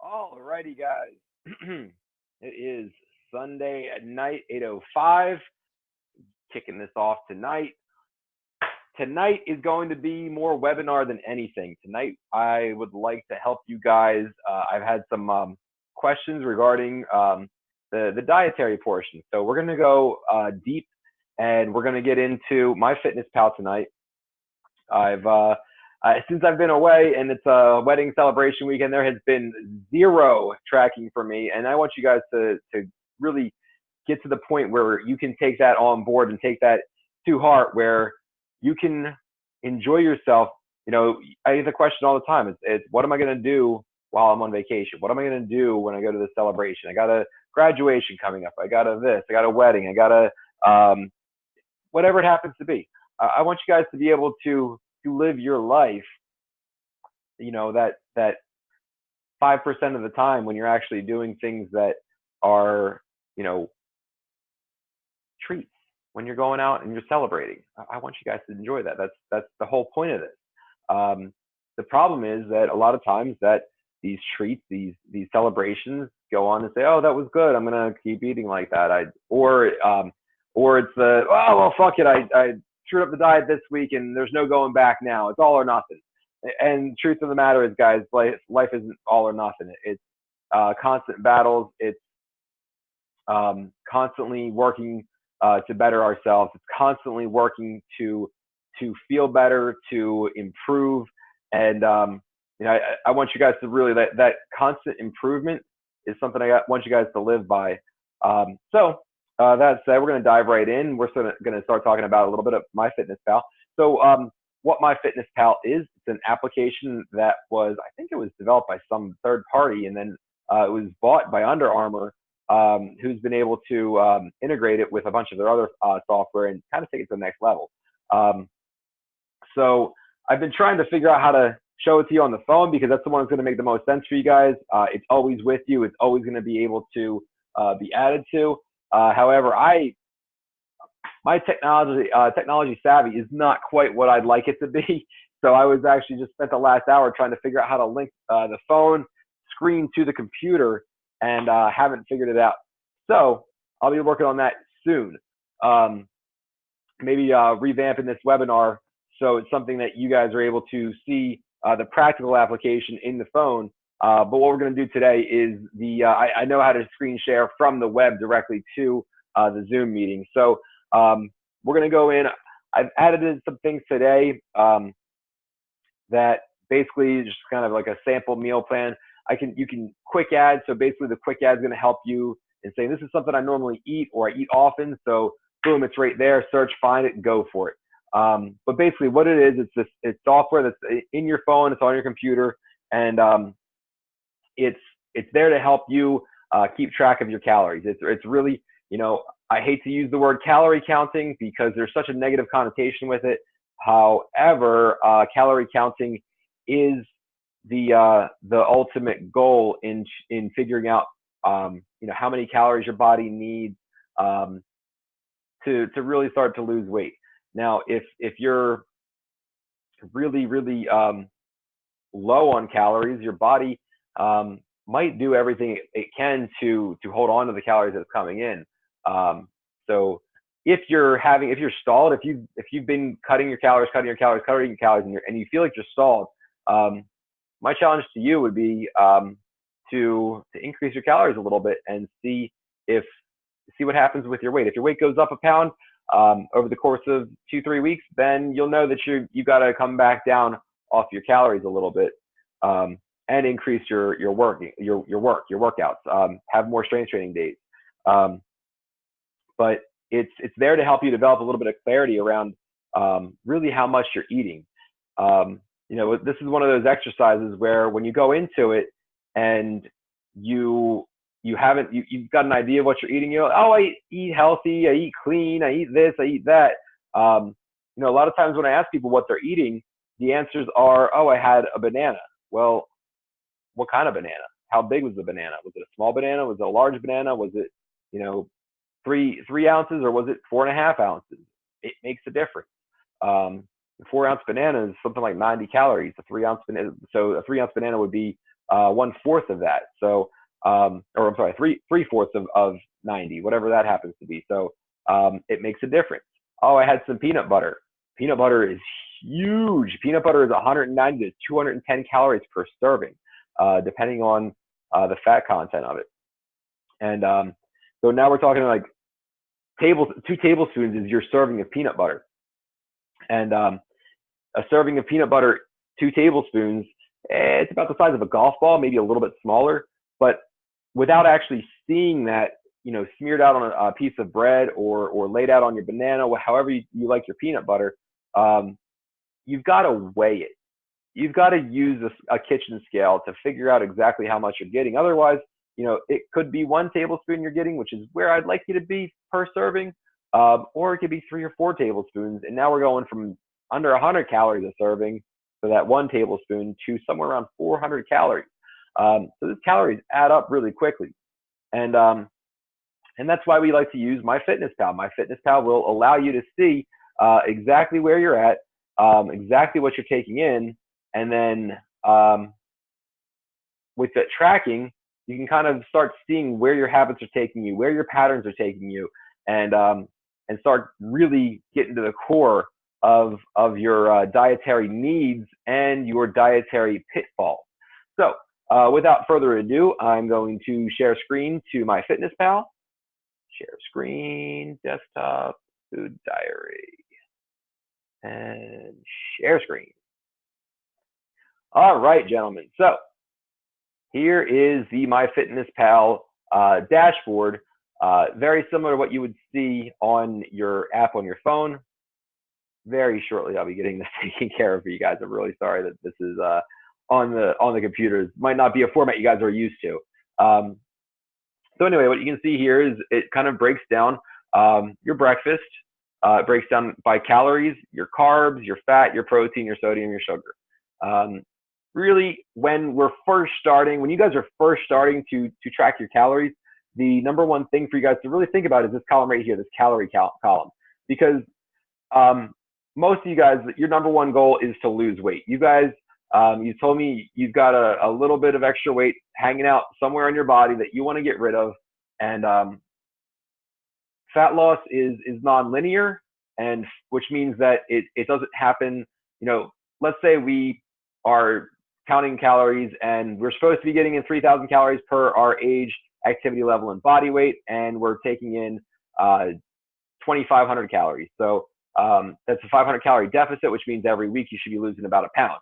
Alrighty, guys. It is Sunday at night, 8:05. Kicking this off tonight. Tonight is going to be more webinar than anything. Tonight, I would like to help you guys. I've had some questions regarding the dietary portion. So we're going to go deep, and we're going to get into MyFitnessPal tonight. Since I've been away and it's a wedding celebration weekend, there has been zero tracking for me, and I want you guys to really get to the point where you can take that on board and take that to heart, where you can enjoy yourself. You know, I get the question all the time: it's what am I going to do while I'm on vacation? What am I going to do when I go to the celebration? I got a graduation coming up. I got a this. I got a wedding. I got a whatever it happens to be. I want you guys to be able to live your life, you know, that 5% of the time when you're actually doing things that are, you know, treats, when you're going out and you're celebrating. I want you guys to enjoy that. That's the whole point of this. The problem is that a lot of times that these treats, these celebrations go on and say, oh, that was good, I'm gonna keep eating like that. Or it's the, oh well, fuck it, I screwed up the diet this week and there's no going back now. It's all or nothing. And truth of the matter is, guys, life isn't all or nothing. It's constant battles. It's constantly working to better ourselves. It's constantly working to feel better, to improve. And you know, I want you guys to really, that constant improvement is something I want you guys to live by. That said, we're going to dive right in. We're going to start talking about a little bit of MyFitnessPal. So what MyFitnessPal is, it's an application that was, I think it was developed by some third party, and then it was bought by Under Armour, who's been able to integrate it with a bunch of their other software and kind of take it to the next level. So I've been trying to figure out how to show it to you on the phone, because that's the one that's going to make the most sense for you guys. It's always with you. It's always going to be able to be added to. However, my technology savvy is not quite what I'd like it to be. So I was actually just spent the last hour trying to figure out how to link the phone screen to the computer, and haven't figured it out. So I'll be working on that soon. Maybe revamping this webinar so it's something that you guys are able to see the practical application in the phone. But what we're going to do today is I know how to screen share from the web directly to the Zoom meeting. So we're going to go in. I've added in some things today that basically just kind of like a sample meal plan. You can quick add. So basically the quick ad is going to help you and say, this is something I normally eat or I eat often. So boom, it's right there. Search, find it, and go for it. But basically what it is, it's software that's in your phone. It's on your computer. And it's there to help you keep track of your calories. It's really, you know, I hate to use the word calorie counting because there's such a negative connotation with it. However, calorie counting is the ultimate goal in figuring out you know, how many calories your body needs to really start to lose weight. Now, if you're really low on calories, your body might do everything it can to hold on to the calories that's coming in. So if you're stalled, if you've been cutting your calories, and you feel like you're stalled, my challenge to you would be to increase your calories a little bit and see what happens with your weight. If your weight goes up a pound over the course of 2-3 weeks, then you'll know that you've got to come back down off your calories a little bit and increase your workouts. Have more strength training days. But it's there to help you develop a little bit of clarity around really how much you're eating. You know, this is one of those exercises where when you go into it and you've got an idea of what you're eating, oh, I eat healthy, I eat clean, I eat this, I eat that. You know, a lot of times when I ask people what they're eating, the answers are, oh, I had a banana. Well, what kind of banana? How big was the banana? Was it a small banana? Was it a large banana? Was it, you know, 3 ounces, or was it 4.5 ounces? It makes a difference. A 4-ounce banana is something like 90 calories. A 3-ounce banana, so a 3-ounce banana would be 1/4 of that. So, or I'm sorry, three-fourths of 90, whatever that happens to be. So it makes a difference. Oh, I had some peanut butter. Peanut butter is huge. Peanut butter is 190 to 210 calories per serving, depending on the fat content of it. And so now we're talking like 2 tablespoons is your serving of peanut butter. And a serving of peanut butter, 2 tablespoons, it's about the size of a golf ball, maybe a little bit smaller. But without actually seeing that, smeared out on a piece of bread or laid out on your banana, however you like your peanut butter, you've got to weigh it. You've got to use a kitchen scale to figure out exactly how much you're getting. Otherwise, it could be 1 tablespoon you're getting, which is where I'd like you to be per serving, or it could be 3 or 4 tablespoons. And now we're going from under 100 calories a serving for that 1 tablespoon to somewhere around 400 calories. So these calories add up really quickly. And that's why we like to use MyFitnessPal. MyFitnessPal will allow you to see exactly where you're at, exactly what you're taking in, and then with that tracking, you can kind of start seeing where your habits are taking you, where your patterns are taking you, and start really getting to the core of your dietary needs and your dietary pitfalls. So without further ado, I'm going to share screen to MyFitnessPal. Share screen, desktop, food diary, and share screen. All right, gentlemen. So here is the MyFitnessPal dashboard, very similar to what you would see on your app on your phone. Very shortly, I'll be getting this taken care of for you guys. I'm really sorry that this is on the computers. Might not be a format you guys are used to. So anyway, what you can see here is it kind of breaks down your breakfast. It breaks down by calories, your carbs, your fat, your protein, your sodium, your sugar. Really, when you guys are first starting to track your calories, the number one thing for you guys to really think about is this column right here, this calorie column. Because most of you guys, your number one goal is to lose weight. You guys, you told me you've got a little bit of extra weight hanging out somewhere in your body that you want to get rid of. And fat loss is non-linear, and which means that it doesn't happen. Let's say we are counting calories and we're supposed to be getting in 3,000 calories per our age, activity level, and body weight, and we're taking in 2,500 calories. So that's a 500 calorie deficit, which means every week you should be losing about a pound.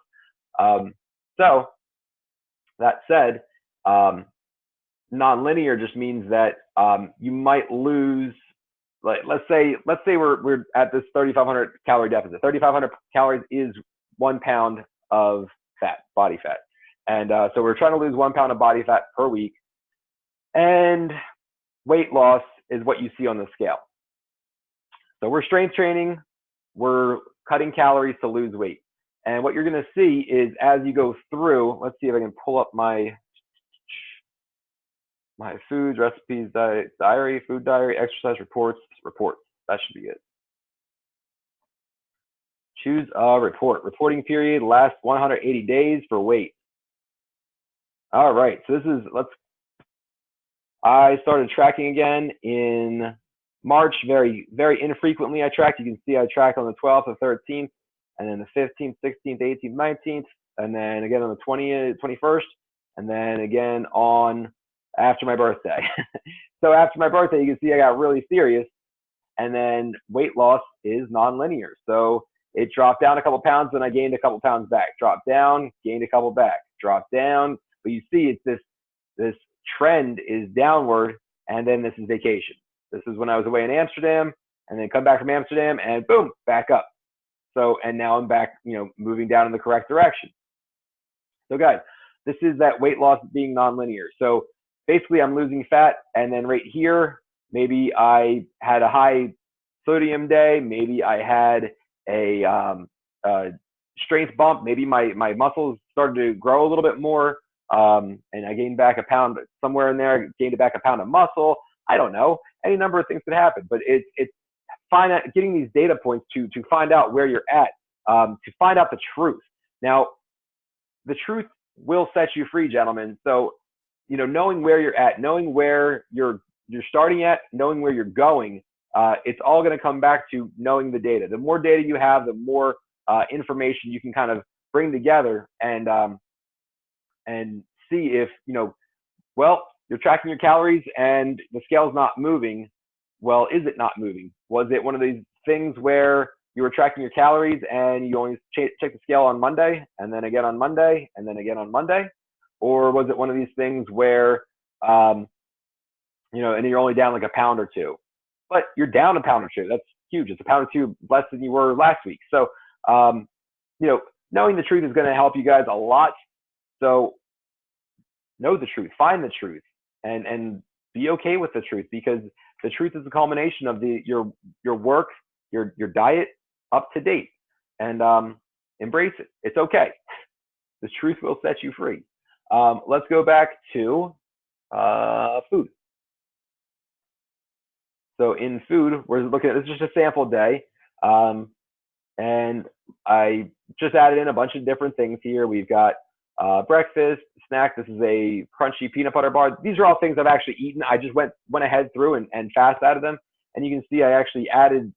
So that said, non-linear just means that you might lose, like let's say we're at this 3,500 calorie deficit. 3,500 calories is 1 pound of fat, body fat. And so we're trying to lose 1 pound of body fat per week. And weight loss is what you see on the scale. So we're strength training, we're cutting calories to lose weight. And what you're going to see is as you go through, let's see if I can pull up my foods, recipes, diary, food diary, exercise reports. That should be it. Choose a report. Reporting period lasts 180 days for weight. All right, so I started tracking again in March, very, very infrequently I tracked. You can see I tracked on the 12th and 13th, and then the 15th, 16th, 18th, 19th, and then again on the 20th, 21st, and then again on after my birthday. So after my birthday, you can see I got really serious, and then weight loss is non-linear. So it dropped down a couple pounds, then I gained a couple pounds back. Dropped down, gained a couple back. Dropped down, but you see it's this trend is downward, and then this is vacation. This is when I was away in Amsterdam, and then come back from Amsterdam, and boom, back up. So, and now I'm back, moving down in the correct direction. So guys, this is that weight loss being nonlinear. So basically I'm losing fat, and then right here, maybe I had a high sodium day, maybe I had a strength bump, maybe my muscles started to grow a little bit more, and I gained back a pound somewhere in there, gained back a pound of muscle. I don't know, any number of things could happen, but it's getting these data points to find out where you're at, to find out the truth. Now, the truth will set you free, gentlemen. So, knowing where you're at, knowing where you're starting at, knowing where you're going, it's all going to come back to knowing the data. The more data you have, the more information you can kind of bring together and see if, well, you're tracking your calories and the scale's not moving. Well, is it not moving? Was it one of these things where you were tracking your calories and you only check the scale on Monday and then again on Monday and then again on Monday? Or was it one of these things where, and you're only down like a pound or two, but you're down a pound or two? That's huge. It's a pound or two less than you were last week. So, knowing the truth is going to help you guys a lot. So know the truth, find the truth, and be okay with the truth, because the truth is a culmination of your work, your diet up to date, and embrace it. It's okay. The truth will set you free. Let's go back to food. So in food, we're looking at, this is just a sample day. And I just added in a bunch of different things here. We've got breakfast, snack. This is a crunchy peanut butter bar. These are all things I've actually eaten. I just went ahead through and fast added them. And you can see I actually added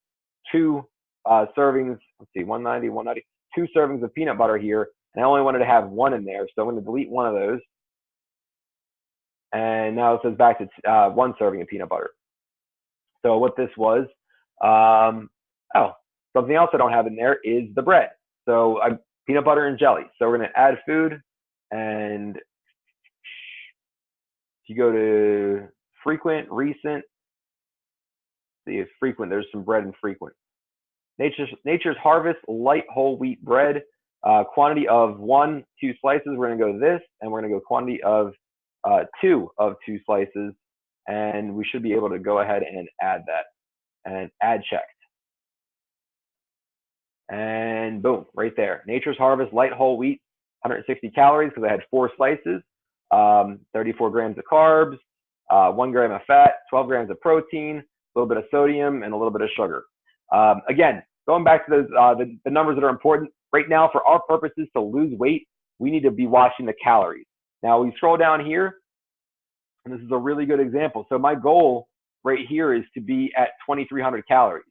2 servings. Let's see, 190, 2 servings of peanut butter here. And I only wanted to have 1 in there. So I'm going to delete one of those. And now it says back to 1 serving of peanut butter. So what this was, something else I don't have in there is the bread. So peanut butter and jelly. So we're going to add food, and if you go to frequent, recent, see if frequent, there's some bread in frequent. Nature's Harvest light whole wheat bread, quantity of 1, 2 slices. We're going to go this, and we're going to go quantity of 2 slices, and we should be able to go ahead and add that, and add checked. And boom, right there. Nature's Harvest light whole wheat, 160 calories because I had 4 slices, 34 grams of carbs, 1 gram of fat, 12 grams of protein, a little bit of sodium, and a little bit of sugar. Again, going back to those, the numbers that are important right now for our purposes to lose weight, we need to be watching the calories. Now we scroll down here, and this is a really good example. So my goal right here is to be at 2,300 calories.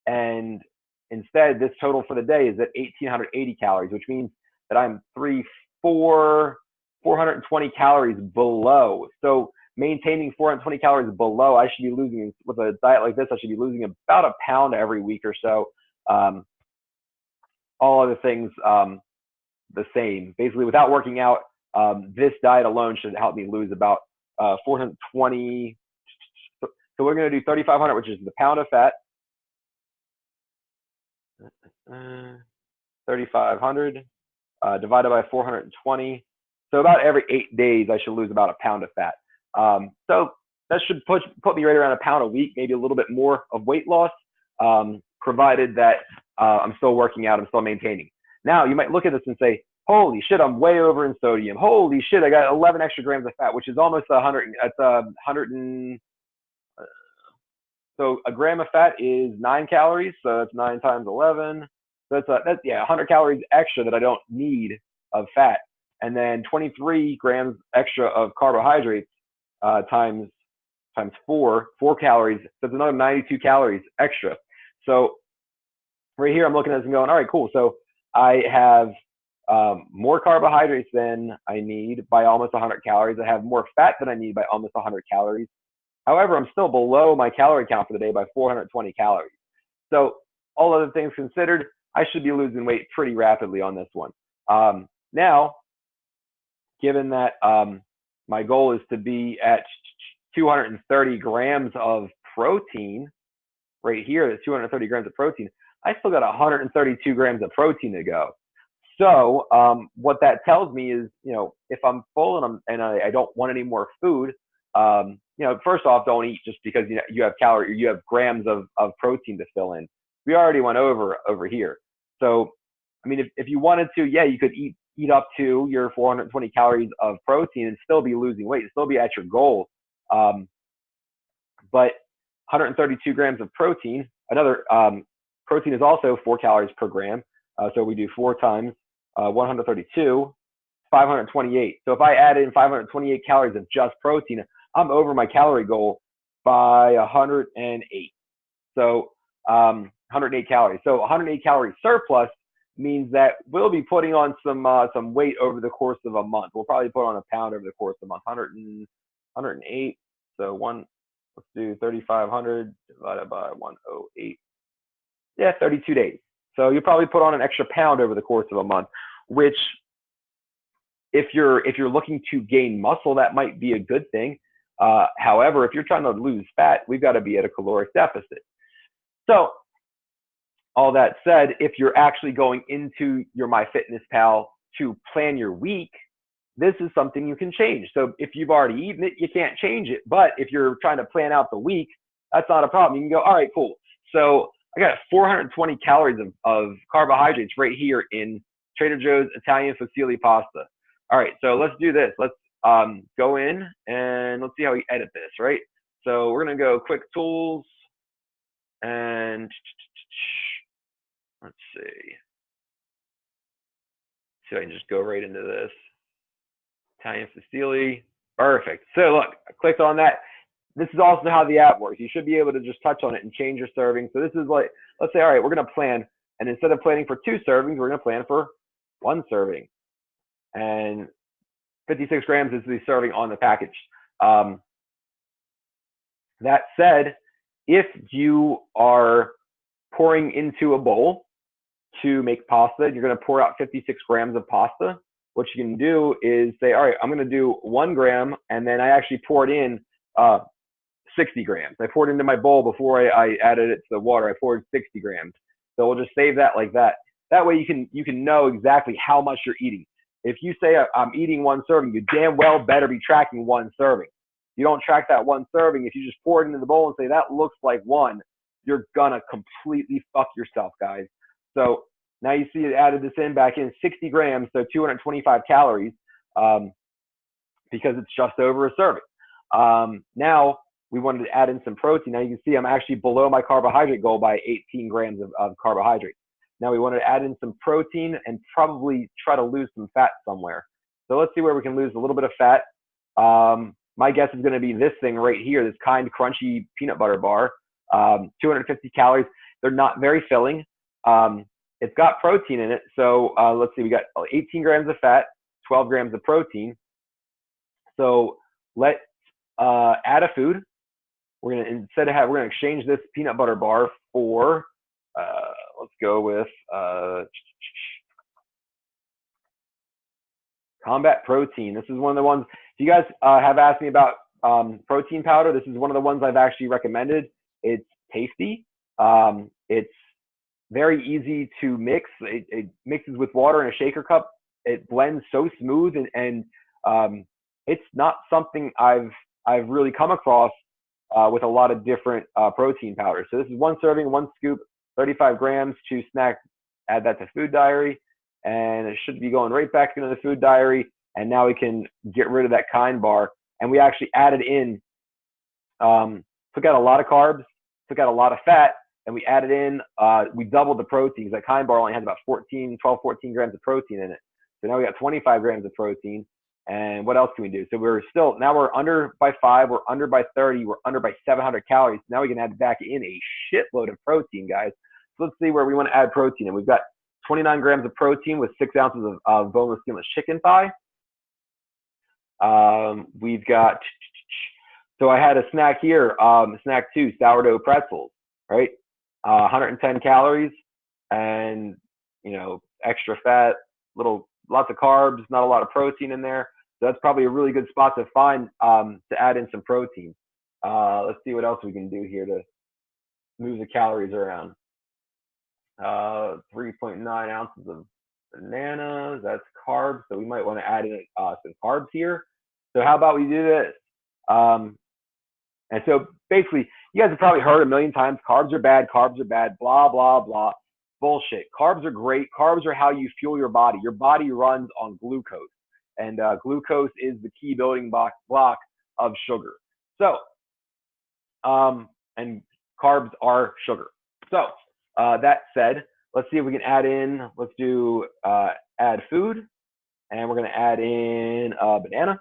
And instead, this total for the day is at 1,880 calories, which means that I'm 420 calories below. So maintaining 420 calories below, I should be losing, with a diet like this, I should be losing about a pound every week or so. All other things the same. Basically, without working out, this diet alone should help me lose about 420. So we're going to do 3,500, which is the pound of fat. 3,500 divided by 420. So about every 8 days, I should lose about a pound of fat. So that should put me right around a pound a week, maybe a little bit more of weight loss, provided that I'm still working out, I'm still maintaining. Now, you might look at this and say, holy shit, I'm way over in sodium. Holy shit, I got 11 extra grams of fat, which is almost 100. That's 100 and so a gram of fat is 9 calories. So that's 9 times 11. So that's 100 calories extra that I don't need of fat. And then 23 grams extra of carbohydrates times 4 calories. So it's another 92 calories extra. So right here, I'm looking at this and going, all right, cool. So I have more carbohydrates than I need by almost 100 calories. I have more fat than I need by almost 100 calories. However, I'm still below my calorie count for the day by 420 calories. So all other things considered, I should be losing weight pretty rapidly on this one. Now, given that my goal is to be at 230 grams of protein, right here, that's 230 grams of protein, I still got 132 grams of protein to go. So what that tells me is, if I'm full and I don't want any more food, first off, don't eat just because you have grams of protein to fill in. We already went over here. So, I mean, if you wanted to, yeah, you could eat up to your 420 calories of protein and still be losing weight, still be at your goal. But 132 grams of protein, another protein is also 4 calories per gram. So we do 4 times 132, 528. So if I add in 528 calories of just protein, I'm over my calorie goal by 108. So 108 calories. So 108 calorie surplus means that we'll be putting on some weight over the course of a month. We'll probably put on a pound over the course of a month. 108. So let's do 3,500 divided by 108. Yeah, 32 days. So you'll probably put on an extra pound over the course of a month, which if you're looking to gain muscle, that might be a good thing. However, if you're trying to lose fat, we've got to be at a caloric deficit. So all that said, if you're actually going into your MyFitnessPal to plan your week, this is something you can change. So if you've already eaten it, you can't change it. But if you're trying to plan out the week, that's not a problem. You can go, all right, cool. So I got 420 calories of carbohydrates right here in Trader Joe's Italian fusilli pasta. All right, so let's do this. Let's go in and let's see how we edit this, right? So we're gonna go quick tools and let's see. So I can just go right into this. Italian fusilli, perfect. So look, I clicked on that. This is also how the app works. You should be able to just touch on it and change your serving. So this is like, let's say, all right, we're gonna plan, and instead of planning for 2 servings, we're gonna plan for 1 serving. And 56 grams is the serving on the package. That said, if you are pouring into a bowl to make pasta, you're going to pour out 56 grams of pasta. What you can do is say, all right, I'm going to do 1 gram, and then I actually poured in 60 grams. I poured into my bowl before I added it to the water. I poured 60 grams. So we'll just save that like that. That way you can know exactly how much you're eating. If you say I'm eating 1 serving, you damn well better be tracking 1 serving. You don't track that 1 serving. If you just pour it into the bowl and say that looks like 1, you're gonna completely fuck yourself, guys. So now you see it added this back in 60 grams, so 225 calories, because it's just over a serving. Now we wanted to add in some protein. Now you can see I'm actually below my carbohydrate goal by 18 grams of carbohydrates. Now we wanted to add in some protein and probably try to lose some fat somewhere. So let's see where we can lose a little bit of fat. My guess is going to be this thing right here, this Kind Crunchy peanut butter bar. 250 calories. They're not very filling. It's got protein in it. So let's see, we got 18 grams of fat, 12 grams of protein. So let's add a food. We're going to exchange this peanut butter bar for, let's go with Combat Protein. This is one of the ones, if you guys have asked me about protein powder, this is one of the ones I've actually recommended. It's tasty. It's very easy to mix. It mixes with water in a shaker cup. It blends so smooth, and it's not something I've really come across with a lot of different protein powders. So this is 1 serving, 1 scoop, 35 grams to snack. Add that to Food Diary, and it should be going right back into the Food Diary. And now we can get rid of that Kind bar. And we actually added in, took out a lot of carbs, took out a lot of fat, and we added in, we doubled the proteins. That Kind bar only has about 12, 14 grams of protein in it. So now we got 25 grams of protein. And what else can we do? So now we're under by 5, we're under by 30, we're under by 700 calories. Now we can add back in a shitload of protein, guys. So let's see where we want to add protein. And we've got 29 grams of protein with 6 ounces of boneless, skinless chicken thigh. We've got, so I had a snack here, snack 2, sourdough pretzels, right? 110 calories and, extra fat, lots of carbs, not a lot of protein in there. So that's probably a really good spot to find, to add in some protein. Let's see what else we can do here to move the calories around. 3.9 ounces of bananas, that's carbs. So we might want to add in some carbs here. So how about we do this? And so basically, you guys have probably heard a million times, carbs are bad, blah, blah, blah. Bullshit. Carbs are great. Carbs are how you fuel your body. Your body runs on glucose. And glucose is the key building block of sugar. So, and carbs are sugar. So that said, let's see if we can add in, let's do add food. And we're going to add in a banana.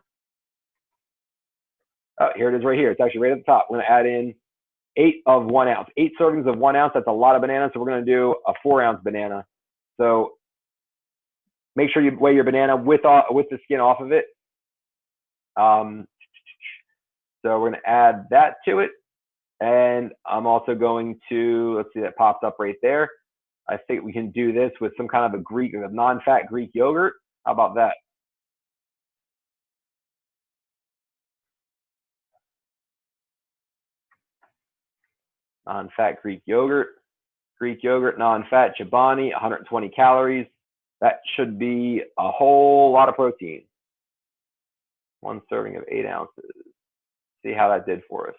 Oh, here it is right here. It's actually right at the top. We're going to add in 8 of 1 ounce. 8 servings of 1 ounce. That's a lot of bananas. So we're going to do a 4-ounce banana. So make sure you weigh your banana with the skin off of it. So we're going to add that to it. And I'm also going to, let's see, that popped up right there. I think we can do this with some kind of a non-fat Greek yogurt. How about that? Non-fat Greek yogurt. Greek yogurt, non-fat, Chobani, 120 calories. That should be a whole lot of protein. 1 serving of 8 ounces. See how that did for us.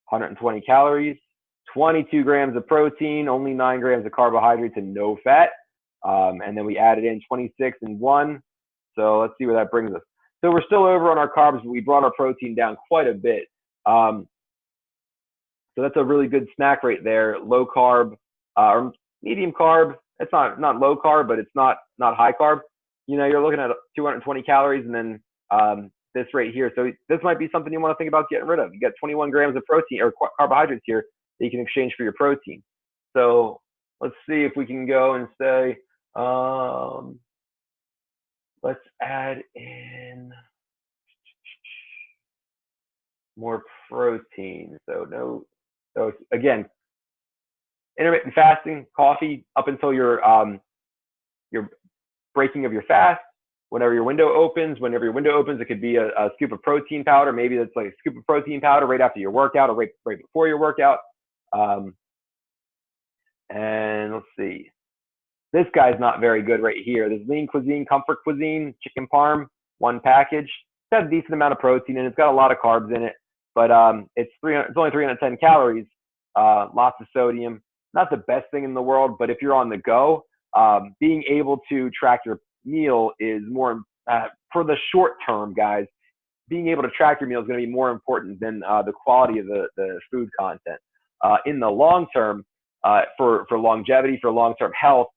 120 calories, 22 grams of protein, only 9 grams of carbohydrates and no fat. And then we added in 26 and 1. So let's see where that brings us. So we're still over on our carbs, but we brought our protein down quite a bit. So that's a really good snack right there. Low carb or medium carb. It's not low carb, but it's not high carb. You know, you're looking at 220 calories, and then this right here. So this might be something you want to think about getting rid of. You got 21 grams of protein or carbohydrates here that you can exchange for your protein. So let's see if we can go and say, let's add in more protein. So again, intermittent fasting, coffee up until your breaking of your fast. Whenever your window opens, it could be a scoop of protein powder. Maybe that's like a scoop of protein powder right after your workout or right before your workout. And let's see. This guy's not very good right here. This Lean Cuisine, Comfort Cuisine, chicken parm, 1 package. It's got a decent amount of protein and it's got a lot of carbs in it, but it's only 310 calories, lots of sodium. Not the best thing in the world, but if you're on the go, being able to track your meal is more for the short term, guys. Being able to track your meal is going to be more important than the quality of the food content. In the long term, for longevity, for long term health,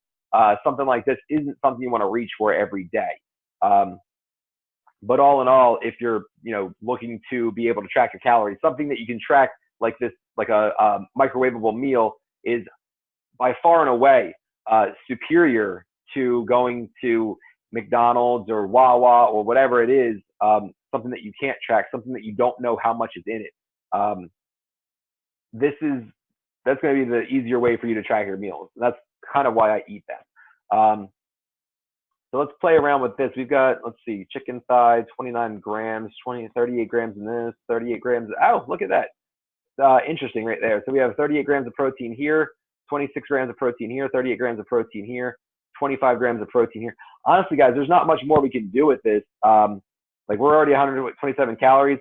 something like this isn't something you want to reach for every day. But all in all, if you're looking to be able to track your calories, something that you can track like this, like a microwavable meal, is by far and away superior to going to McDonald's or Wawa or whatever it is, something that you can't track, something that you don't know how much is in it. That's going to be the easier way for you to track your meals. That's kind of why I eat that. So let's play around with this. We've got, let's see, chicken thigh, 29 grams, 38 grams in this, 38 grams. Oh, look at that. Interesting right there. So we have 38 grams of protein here, 26 grams of protein here, 38 grams of protein here, 25 grams of protein here. Honestly, guys, there's not much more we can do with this. Like we're already 127 calories.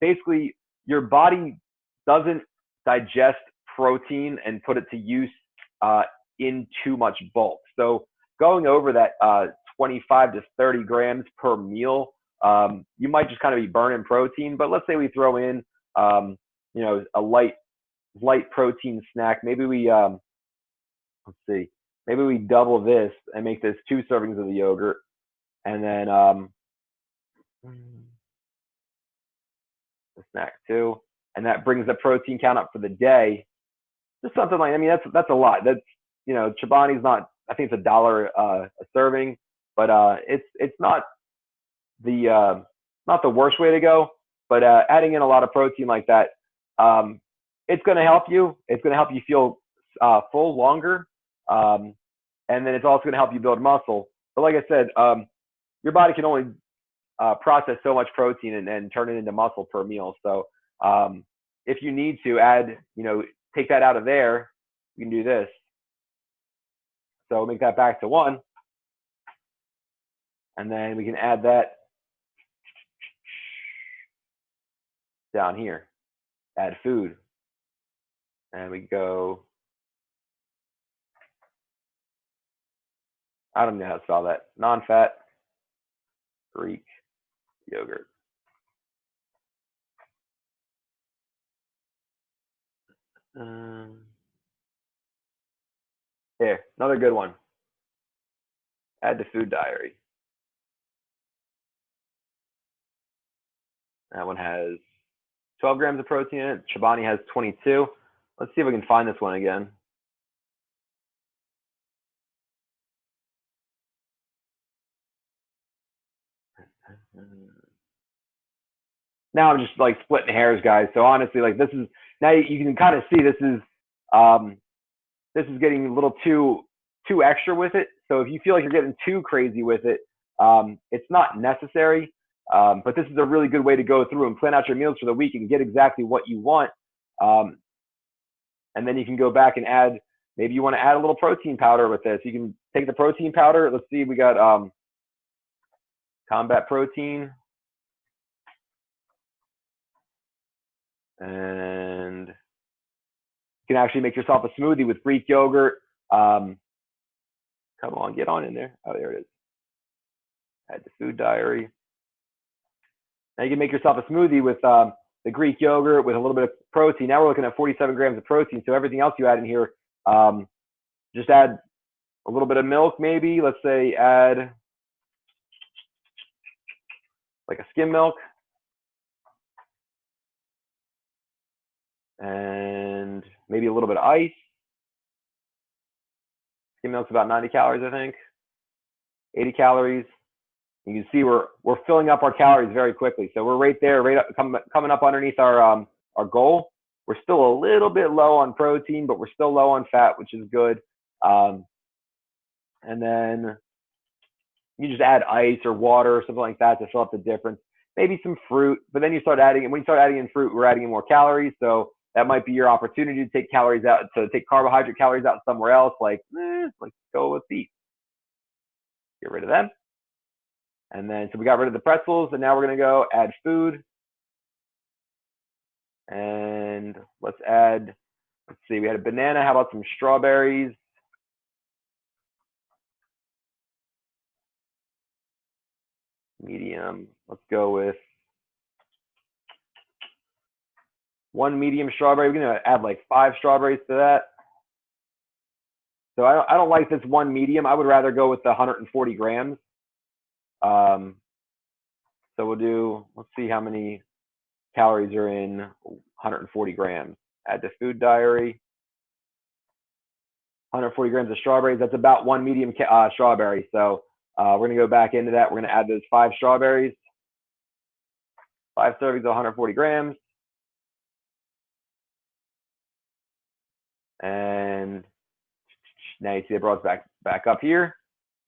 Basically, your body doesn't digest protein and put it to use in too much bulk. So going over that 25 to 30 grams per meal, you might just kind of be burning protein. But let's say we throw in, a light protein snack. Maybe we, let's see, maybe we double this and make this 2 servings of the yogurt, and then the snack too, and that brings the protein count up for the day. Just something like, I mean, that's a lot. That's, Chobani's not, I think it's $1 a serving, but it's not the worst way to go. But adding in a lot of protein like that, it's going to help you. It's going to help you feel full longer, and then it's also going to help you build muscle. But like I said, your body can only process so much protein and turn it into muscle per meal. So if you need to add, take that out of there, you can do this. So make that back to 1. And then we can add that down here. Add food. And we go, I don't know how to spell that. Non-fat Greek yogurt. Here, another good one. Add to food diary. That one has 12 grams of protein in it. Chobani has 22. Let's see if we can find this one again. Now I'm just like splitting hairs, guys. So honestly, like this is now you can kind of see this is getting a little too extra with it. So if you feel like you're getting too crazy with it, it's not necessary. But this is a really good way to go through and plan out your meals for the week and get exactly what you want. And then you can go back and add, maybe you want to add a little protein powder with this. You can take the protein powder. Let's see, we got Combat Protein. And you can actually make yourself a smoothie with Greek yogurt. Come on, get on in there. Oh, there it is. Add the food diary. Now you can make yourself a smoothie with the Greek yogurt with a little bit of protein. Now we're looking at 47 grams of protein. So everything else you add in here, just add a little bit of milk maybe. Let's say add like a skim milk. And maybe a little bit of ice. Skim milk's about 90 calories, I think. 80 calories. You can see we're filling up our calories very quickly. So we're right there, right up, coming up underneath our goal. We're still a little bit low on protein, but we're still low on fat, which is good. And then you just add ice or water or something like that to fill up the difference. Maybe some fruit, but then you start adding, and when you start adding in fruit, we're adding in more calories. So that might be your opportunity to take calories out, to take carbohydrate calories out somewhere else, like go with beef. Get rid of them. And then, so we got rid of the pretzels, and now we're going to go add food. And let's add, let's see, we had a banana. How about some strawberries? Medium. Let's go with 1 medium strawberry. We're going to add like 5 strawberries to that. So I don't like this 1 medium. I would rather go with the 140 grams. So we'll do, let's see how many calories are in 140 grams. Add to food diary. 140 grams of strawberries. That's about 1 medium strawberry. So we're going to go back into that. We're going to add those 5 strawberries. 5 servings of 140 grams. And now you see it brought us back up here.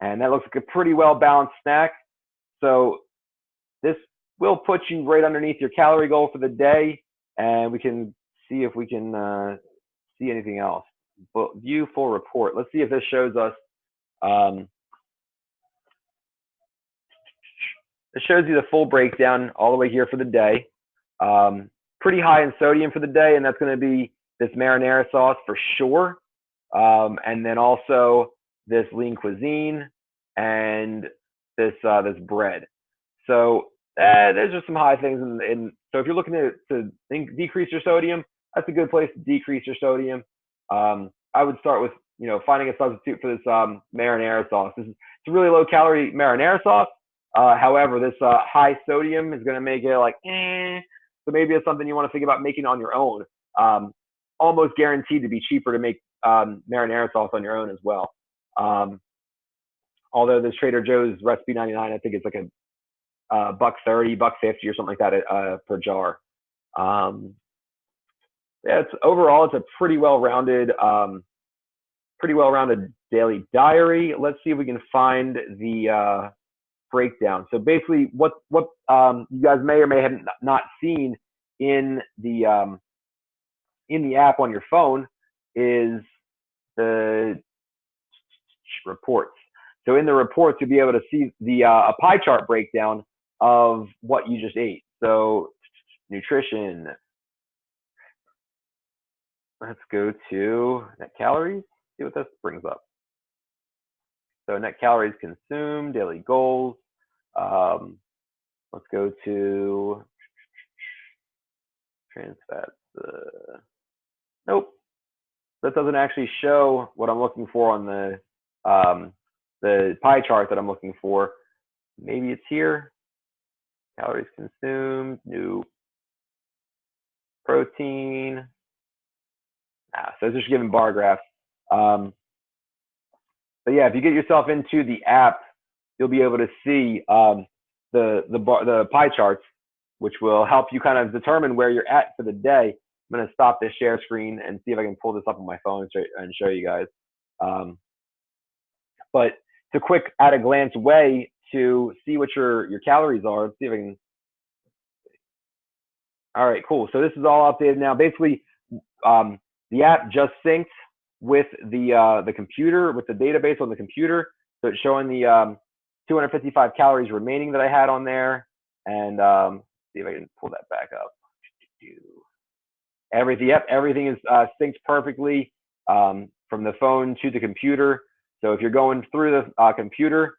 And that looks like a pretty well balanced snack. So this will put you right underneath your calorie goal for the day. And we can see if we can see anything else. But view full report. Let's see if this shows us. It shows you the full breakdown all the way here for the day. Pretty high in sodium for the day, and that's going to be this marinara sauce for sure. And then also this lean cuisine and this bread. So those are some high things. So if you're looking to decrease your sodium, that's a good place to decrease your sodium. I would start with finding a substitute for this marinara sauce. It's a really low calorie marinara sauce. However, this high sodium is going to make it like so maybe it's something you want to think about making on your own. Almost guaranteed to be cheaper to make marinara sauce on your own as well. Although this Trader Joe's recipe 99, I think it's like a $1.30, $1.50 or something like that per jar. Yeah, overall it's a pretty well-rounded daily diary. Let's see if we can find the breakdown. So basically, what you guys may or may have not seen in the app on your phone is the reports. So in the reports, you'll be able to see the a pie chart breakdown of what you just ate. So nutrition. Let's go to net calories. See what this brings up. So net calories consumed, daily goals. Let's go to trans fats. Nope, that doesn't actually show what I'm looking for on the pie chart that I'm looking for. Maybe it's here. Calories consumed, new. Protein. So it's just giving bar graphs. But yeah, if you get yourself into the app, you'll be able to see the pie charts, which will help you kind of determine where you're at for the day. I'm going to stop this share screen and see if I can pull this up on my phone and show you guys. But it's a quick at a glance way to see what your calories are. Let's see if I can. All right, cool. So this is all updated now. Basically, the app just synced with the computer, with the database on the computer. So it's showing the 255 calories remaining that I had on there. And see if I can pull that back up. Everything is synced perfectly from the phone to the computer. So if you're going through the computer,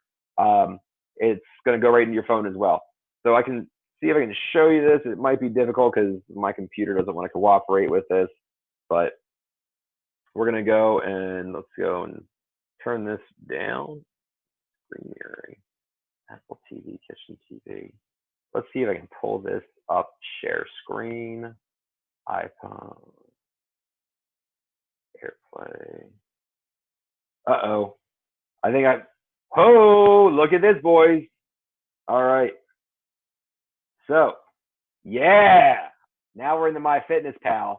it's going to go right into your phone as well. So I can see if I can show you this. It might be difficult because my computer doesn't want to cooperate with this, but we're going to go and let's go and turn this down. Screen mirroring, Apple TV, Kitchen TV. Let's see if I can pull this up. Share screen, iPhone, AirPlay. Uh-oh. Oh, look at this, boys. All right. So, yeah. Now we're in the MyFitnessPal.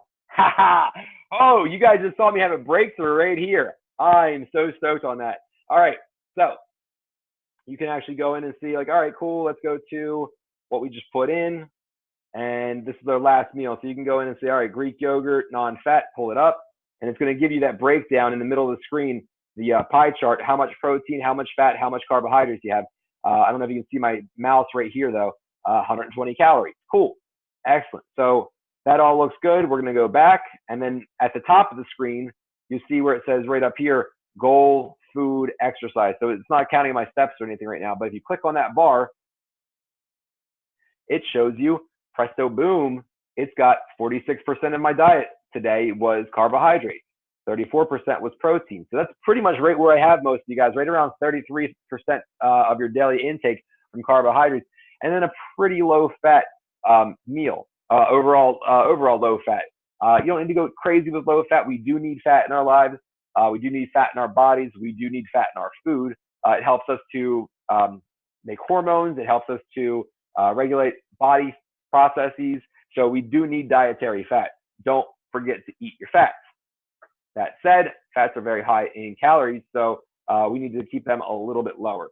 Oh, you guys just saw me have a breakthrough right here. I'm so stoked on that. All right. So, you can actually go in and see, like, all right, cool. Let's go to what we just put in. And this is our last meal. So you can go in and say, all right, Greek yogurt, non-fat, pull it up. And it's going to give you that breakdown in the middle of the screen, the pie chart, how much protein, how much fat, how much carbohydrates you have. I don't know if you can see my mouse right here, though. 120 calories. Cool. Excellent. So that all looks good. We're going to go back. And then at the top of the screen, you see where it says right up here, goal, food, exercise. So it's not counting my steps or anything right now. But if you click on that bar, it shows you, presto boom, it's got 46% of my diet today was carbohydrates. 34% was protein. So that's pretty much right where I have most of you guys, right around 33% of your daily intake from carbohydrates. And then a pretty low fat meal, overall low fat. You don't need to go crazy with low fat. We do need fat in our lives. We do need fat in our bodies. We do need fat in our food. It helps us to make hormones. It helps us to regulate body processes. So we do need dietary fat. Don't forget to eat your fats. That said, fats are very high in calories, so we need to keep them a little bit lower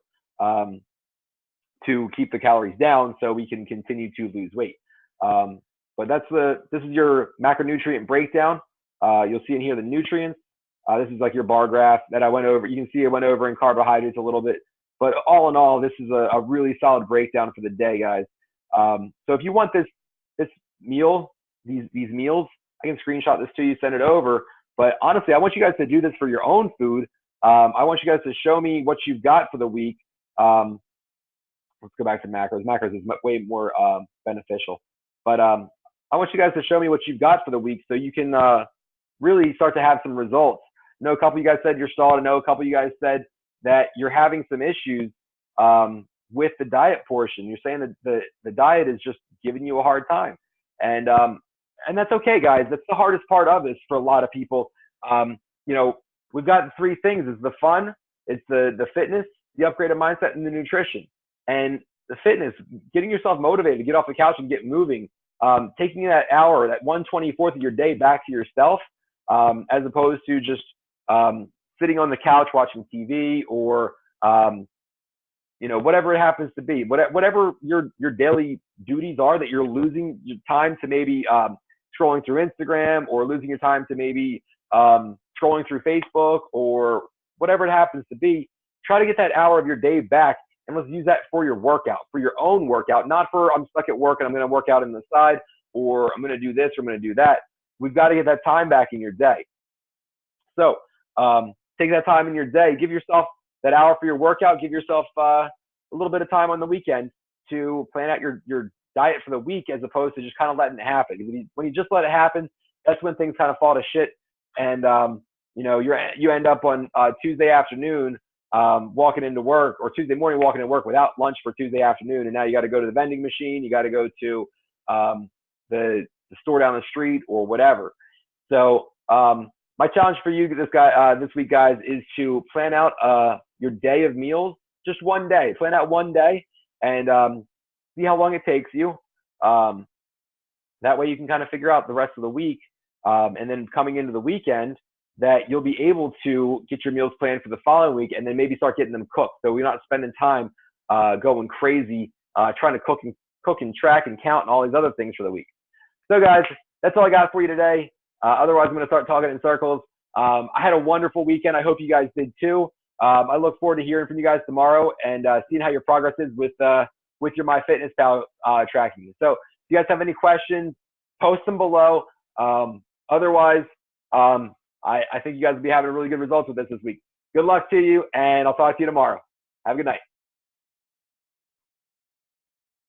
to keep the calories down so we can continue to lose weight. But this is your macronutrient breakdown. You'll see in here the nutrients. This is like your bar graph that I went over. You can see I went over in carbohydrates a little bit. But all in all, this is a really solid breakdown for the day, guys. So if you want this meal, these meals, I can screenshot this to you, send it over. But honestly, I want you guys to do this for your own food. I want you guys to show me what you've got for the week. Let's go back to macros. Macros is way more beneficial. But I want you guys to show me what you've got for the week so you can really start to have some results. I know a couple of you guys said you're stalled. I know a couple of you guys said that you're having some issues with the diet portion. You're saying that the diet is just giving you a hard time. And that's okay, guys. That's the hardest part of this for a lot of people. We've got three things. It's the fun, it's the fitness, the upgraded mindset, and the nutrition. And the fitness, getting yourself motivated to get off the couch and get moving, taking that hour, that 1/24th of your day back to yourself, as opposed to just sitting on the couch watching TV or whatever it happens to be, whatever your daily duties are that you're losing your time to maybe scrolling through Instagram or losing your time to maybe scrolling through Facebook or whatever it happens to be. Try to get that hour of your day back, and let's use that for your workout, for your own workout, not for I'm stuck at work and I'm going to work out on the side, or I'm going to do this or I'm going to do that. We've got to get that time back in your day. So take that time in your day, give yourself that hour for your workout, give yourself a little bit of time on the weekend to plan out your diet for the week, as opposed to just kind of letting it happen. When you just let it happen, that's when things kind of fall to shit. And you end up on Tuesday afternoon walking into work, or Tuesday morning walking into work without lunch for Tuesday afternoon, and now you got to go to the vending machine, you got to go to the store down the street or whatever. So my challenge for you this week, guys, is to plan out your day of meals, just one day. Plan out one day and see how long it takes you. That way you can kind of figure out the rest of the week, and then coming into the weekend, that you'll be able to get your meals planned for the following week, and then maybe start getting them cooked. So we're not spending time going crazy trying to cook and track and count and all these other things for the week. So guys, that's all I got for you today. Otherwise, I'm going to start talking in circles. I had a wonderful weekend. I hope you guys did too. I look forward to hearing from you guys tomorrow and seeing how your progress is with your MyFitnessPal tracking. So if you guys have any questions, post them below. Otherwise, I think you guys will be having really good results with this week. Good luck to you, and I'll talk to you tomorrow. Have a good night.